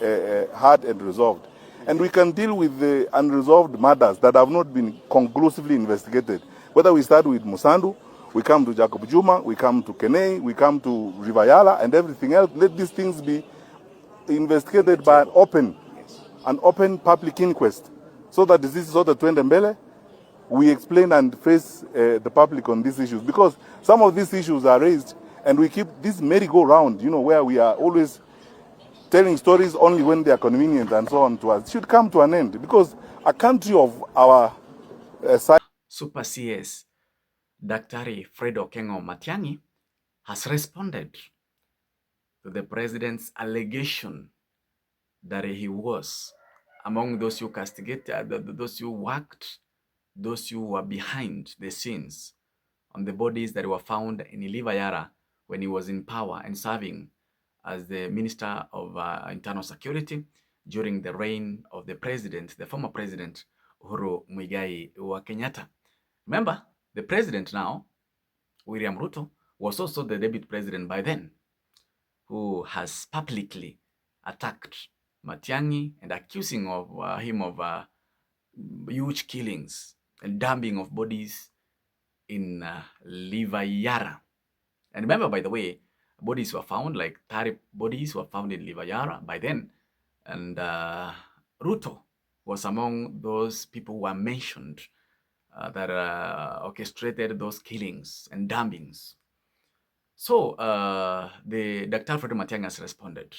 heard and resolved. And we can deal with the unresolved matters that have not been conclusively investigated. Whether we start with Musandu, we come to Jacob Juma, we come to Kenei, we come to River Yala, and everything else. Let these things be investigated by an open public inquest, so that this is sort of twende mbele. We explain and face the public on these issues, because some of these issues are raised and we keep this merry-go-round, where we are always telling stories only when they are convenient and so on to us. It should come to an end, because a country of our size. Super CS Daktari Fredo Kengo Matiang'i has responded to the president's allegation that he was among those who castigated, those who worked, those who were behind the scenes on the bodies that were found in Yala when he was in power and serving as the Minister of Internal Security during the reign of the president, the former president, Uhuru Muigai wa Kenyatta. Remember, the president now, William Ruto, was also the deputy president by then, who has publicly attacked Matiang'i and accusing him of huge killings and dumping of bodies in Yala. And remember, by the way, bodies were found, like 30 bodies were found in Yala by then. And Ruto was among those people who were mentioned that orchestrated those killings and dumpings. So the Dr. Fredo Matiang'i has responded.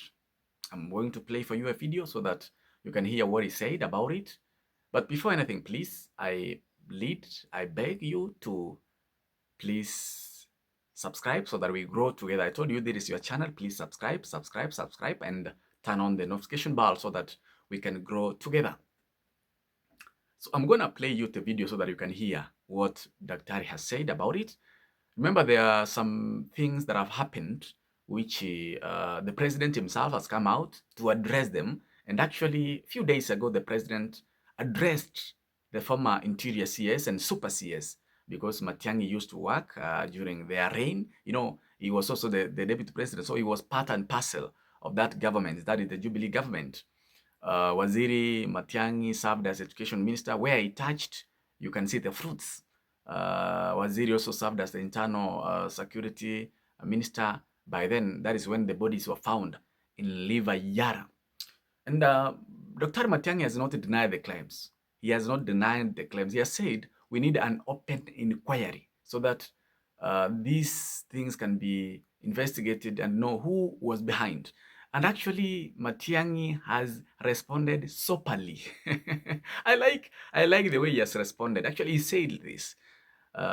I'm going to play for you a video so that you can hear what he said about it. But before anything, please, I beg you to please subscribe so that we grow together. I told you this is your channel. Please subscribe, and turn on the notification bell so that we can grow together. So I'm going to play you the video so that you can hear what Daktari has said about it. Remember, there are some things that have happened which the president himself has come out to address them. And actually, a few days ago, the president addressed the former Interior CS and Super CS, because Matiang'i used to work during their reign. He was also the deputy president, so he was part and parcel of that government, that is the Jubilee government. Waziri Matiang'i served as education minister. Where he touched, you can see the fruits. Waziri also served as the internal security minister. By then, that is when the bodies were found in Yala. And Dr. Matiang'i has not denied the claims. He has not denied the claims. He has said we need an open inquiry so that these things can be investigated and know who was behind. And actually, Matiang'i has responded soberly. I like the way he has responded. Actually, he said this.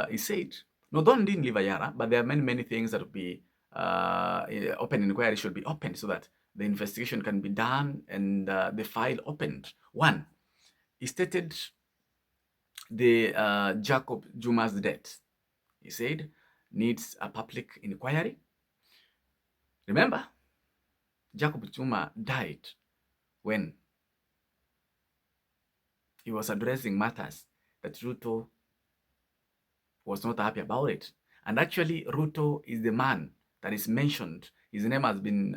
He said, not only in Yala, but there are many things that will be open inquiry should be opened so that the investigation can be done and the file opened. One, he stated the Jacob Juma's death. He said needs a public inquiry. Remember, Jacob Juma died when he was addressing matters that Ruto was not happy about it. And actually, Ruto is the man that is mentioned. His name has been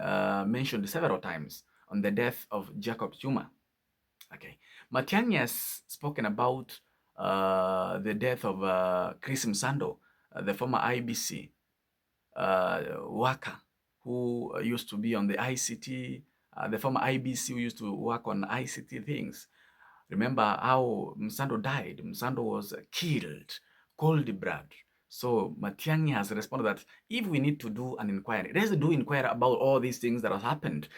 mentioned several times on the death of Jacob Juma. Okay, Matiang'i has spoken about the death of Chris Msando, the former IBC worker who used to be on the ICT, the former IBC who used to work on ICT things. Remember how Msando died? Msando was killed, cold blood. So Matiang'i has responded that if we need to do an inquiry, let's do inquiry about all these things that happened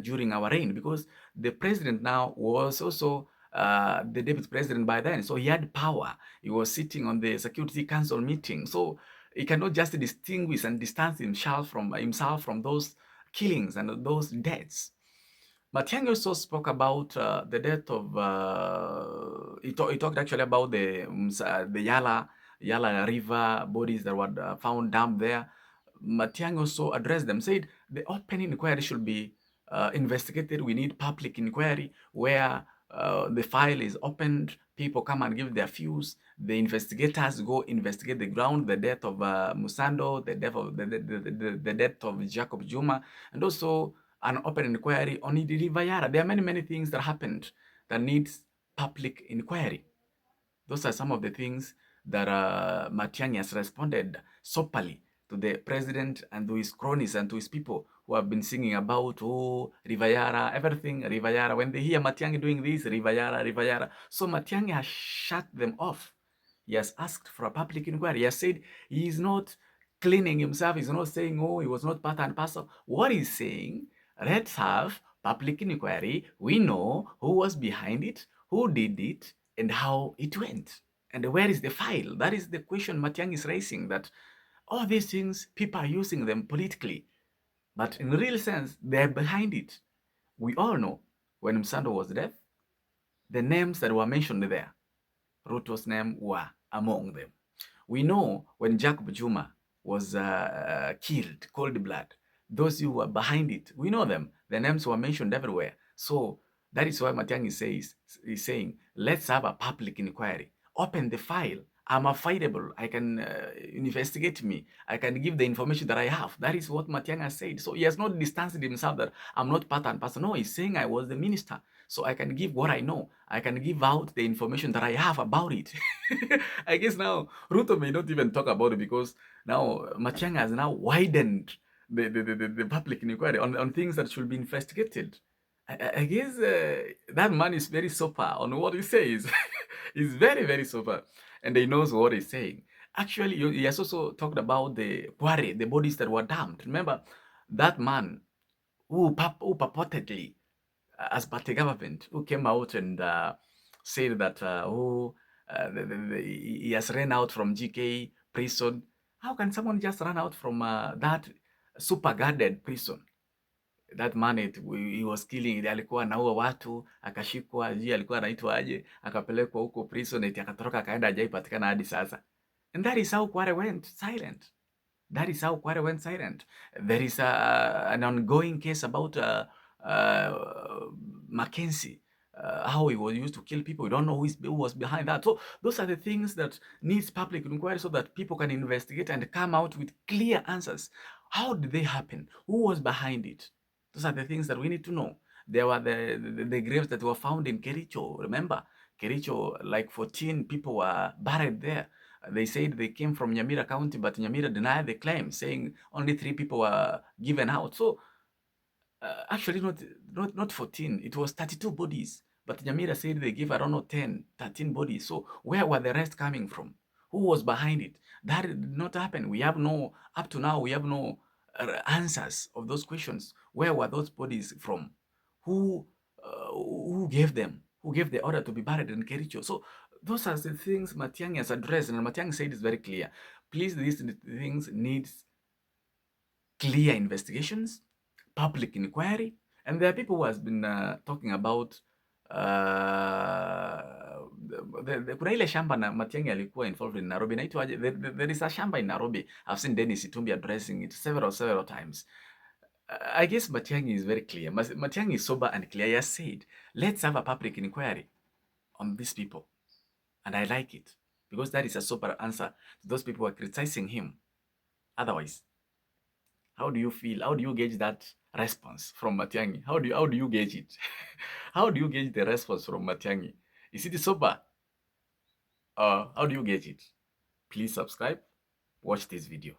during our reign, because the president now was also the deputy president by then. So he had power. He was sitting on the Security Council meeting. So he cannot just distinguish and distance himself from those killings and those deaths. Matiang'i also spoke about the death of, he talked actually about the Yala River bodies that were found dumped there. Matiang'i also addressed them, said the open inquiry should be investigated. We need public inquiry where the file is opened, people come and give their views, the investigators go investigate the ground, the death of Musando, the death of Jacob Juma, and also an open inquiry on River Yala. There are many, many things that happened that needs public inquiry. Those are some of the things that Matiang'i has responded soberly to the president and to his cronies and to his people who have been singing about, oh, Rivayara, everything Rivayara. When they hear Matiang'i doing this, Rivayara, Rivayara. So Matiang'i has shut them off. He has asked for a public inquiry. He has said he is not cleaning himself. He's not saying, oh, he was not part and parcel. What he's saying, let's have public inquiry. We know who was behind it, who did it, and how it went. And where is the file? That is the question Matiang'i is raising, that all these things, people are using them politically. But in real sense, they're behind it. We all know when Msando was dead, the names that were mentioned there, Ruto's name were among them. We know when Jacob Juma was killed, cold blood, those who were behind it, we know them. The names were mentioned everywhere. So that is why Matiang'i is saying, let's have a public inquiry. Open the file. I'm affidable. I can investigate me. I can give the information that I have. That is what Matiang'i has said. So he has not distanced himself that I'm not part and parcel. No, he's saying I was the minister. So I can give what I know. I can give out the information that I have about it. I guess now Ruto may not even talk about it because now Matiang'i has now widened the public inquiry on things that should be investigated. I guess that man is very sober on what he says. He's very, very sober. And he knows what he's saying. Actually, he has also talked about the quarry, the bodies that were dumped. Remember, that man who purportedly, as party government, who came out and said that he has ran out from GK prison. How can someone just run out from that super guarded prison? That man he was killing, alikuwa anaua watu, akashikwa, alikuwa anaitwa aje, akapelekwa huko prison, akatoroka akaenda, hajaipatikana hadi sasa. And that is how Kware went silent. That is how Kware went silent. There is an ongoing case about Mackenzie, how he was used to kill people. We don't know who was behind that. So those are the things that needs public inquiry so that people can investigate and come out with clear answers. How did they happen? Who was behind it? Those are the things that we need to know. There were the graves that were found in Kericho. Remember, Kericho, like 14 people were buried there. They said they came from Nyamira County, but Nyamira denied the claim, saying only 3 people were given out. So actually not 14, it was 32 bodies. But Nyamira said they gave, I don't know, 10, 13 bodies. So where were the rest coming from? Who was behind it? That did not happen. We have no, up to now, we have no answers of those questions. Where were those bodies from? Who gave them? Who gave the order to be buried in Kericho? So those are the things Matiang'i has addressed, and Matiang'i said it's very clear. Please, these things needs clear investigations, public inquiry, and there are people who has been talking about kuna ile shamba na Matiang'i alikuwa involved in Nairobi. There is a shamba in Nairobi. I've seen Dennis Itumbi addressing it several times. I guess Matiang'i is very clear. Matiang'i is sober and clear. He has said, let's have a public inquiry on these people. And I like it because that is a sober answer to those people who are criticizing him. Otherwise, how do you feel? How do you gauge that response from Matiang'i? How do you gauge it? How do you gauge the response from Matiang'i? Is it sober? How do you gauge it? Please subscribe. Watch this video.